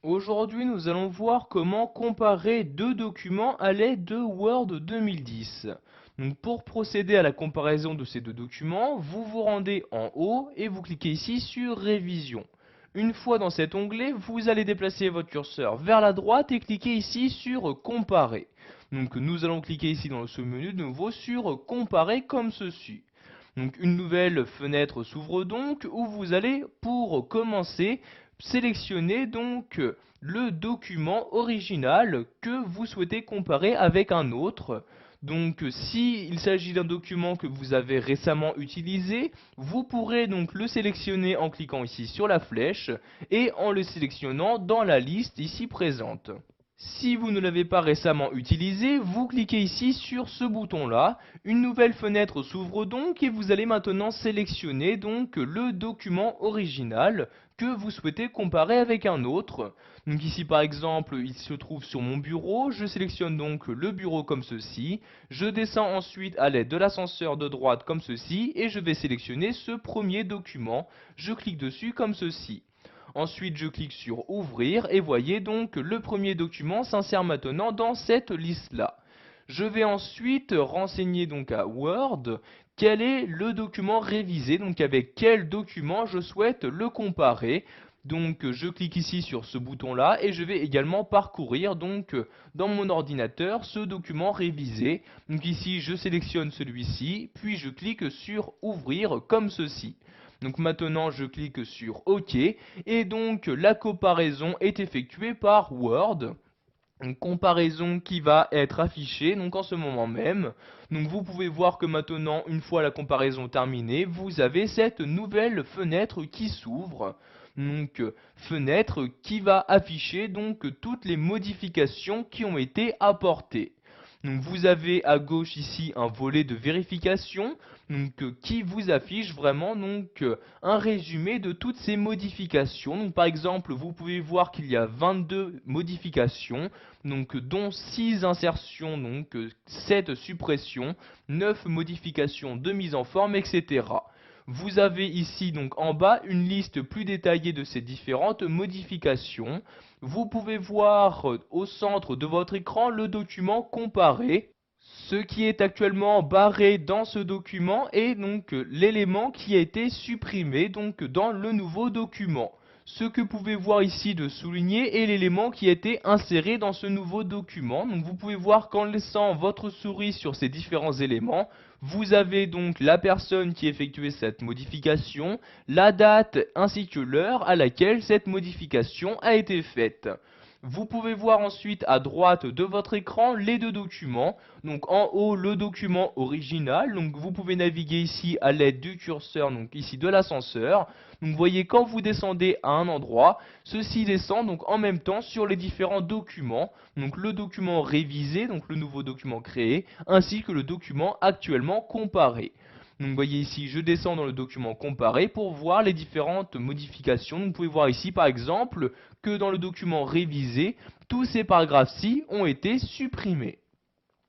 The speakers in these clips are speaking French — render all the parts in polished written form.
Aujourd'hui, nous allons voir comment comparer deux documents à l'aide de Word 2010. Donc, pour procéder à la comparaison de ces deux documents, vous vous rendez en haut et vous cliquez ici sur Révision. Une fois dans cet onglet, vous allez déplacer votre curseur vers la droite et cliquer ici sur Comparer. Donc, nous allons cliquer ici dans ce menu de nouveau sur Comparer comme ceci. Donc, une nouvelle fenêtre s'ouvre donc où vous allez, pour commencer, sélectionnez donc le document original que vous souhaitez comparer avec un autre. Donc s'il s'agit d'un document que vous avez récemment utilisé, vous pourrez donc le sélectionner en cliquant ici sur la flèche et en le sélectionnant dans la liste ici présente. Si vous ne l'avez pas récemment utilisé, vous cliquez ici sur ce bouton-là. Une nouvelle fenêtre s'ouvre donc et vous allez maintenant sélectionner donc le document original que vous souhaitez comparer avec un autre. Donc ici par exemple, il se trouve sur mon bureau. Je sélectionne donc le bureau comme ceci. Je descends ensuite à l'aide de l'ascenseur de droite comme ceci et je vais sélectionner ce premier document. Je clique dessus comme ceci. Ensuite, je clique sur Ouvrir et voyez donc que le premier document s'insère maintenant dans cette liste-là. Je vais ensuite renseigner donc à Word quel est le document révisé, donc avec quel document je souhaite le comparer. Donc je clique ici sur ce bouton-là et je vais également parcourir donc dans mon ordinateur ce document révisé. Donc ici je sélectionne celui-ci, puis je clique sur Ouvrir comme ceci. Donc maintenant je clique sur OK et donc la comparaison est effectuée par Word. Une comparaison qui va être affichée donc en ce moment même. Donc vous pouvez voir que maintenant, une fois la comparaison terminée, vous avez cette nouvelle fenêtre qui s'ouvre. Donc fenêtre qui va afficher donc toutes les modifications qui ont été apportées. Donc vous avez à gauche ici un volet de vérification qui vous affiche vraiment un résumé de toutes ces modifications. Donc par exemple, vous pouvez voir qu'il y a 22 modifications, dont 6 insertions, 7 suppressions, 9 modifications de mise en forme, etc. Vous avez ici donc en bas une liste plus détaillée de ces différentes modifications. Vous pouvez voir au centre de votre écran le document comparé. Ce qui est actuellement barré dans ce document est donc l'élément qui a été supprimé dans le nouveau document. Ce que vous pouvez voir ici de souligné est l'élément qui a été inséré dans ce nouveau document. Donc vous pouvez voir qu'en laissant votre souris sur ces différents éléments, vous avez donc la personne qui a effectué cette modification, la date ainsi que l'heure à laquelle cette modification a été faite. Vous pouvez voir ensuite à droite de votre écran les deux documents. Donc en haut le document original. Donc vous pouvez naviguer ici à l'aide du curseur, donc ici de l'ascenseur. Donc vous voyez quand vous descendez à un endroit, ceci descend donc en même temps sur les différents documents. Donc le document révisé, donc le nouveau document créé, ainsi que le document actuellement comparé. Donc vous voyez ici, je descends dans le document comparé pour voir les différentes modifications. Donc, vous pouvez voir ici par exemple que dans le document révisé, tous ces paragraphes-ci ont été supprimés.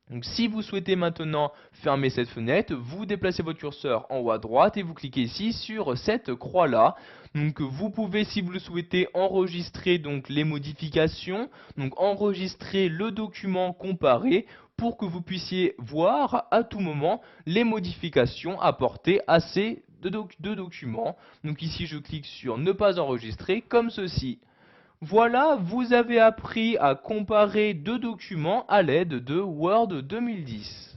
Donc si vous souhaitez maintenant fermer cette fenêtre, vous déplacez votre curseur en haut à droite et vous cliquez ici sur cette croix-là. Donc vous pouvez, si vous le souhaitez, enregistrer donc les modifications, donc enregistrer le document comparé pour que vous puissiez voir à tout moment les modifications apportées à ces deux documents. Donc ici je clique sur ne pas enregistrer comme ceci. Voilà, vous avez appris à comparer deux documents à l'aide de Word 2010.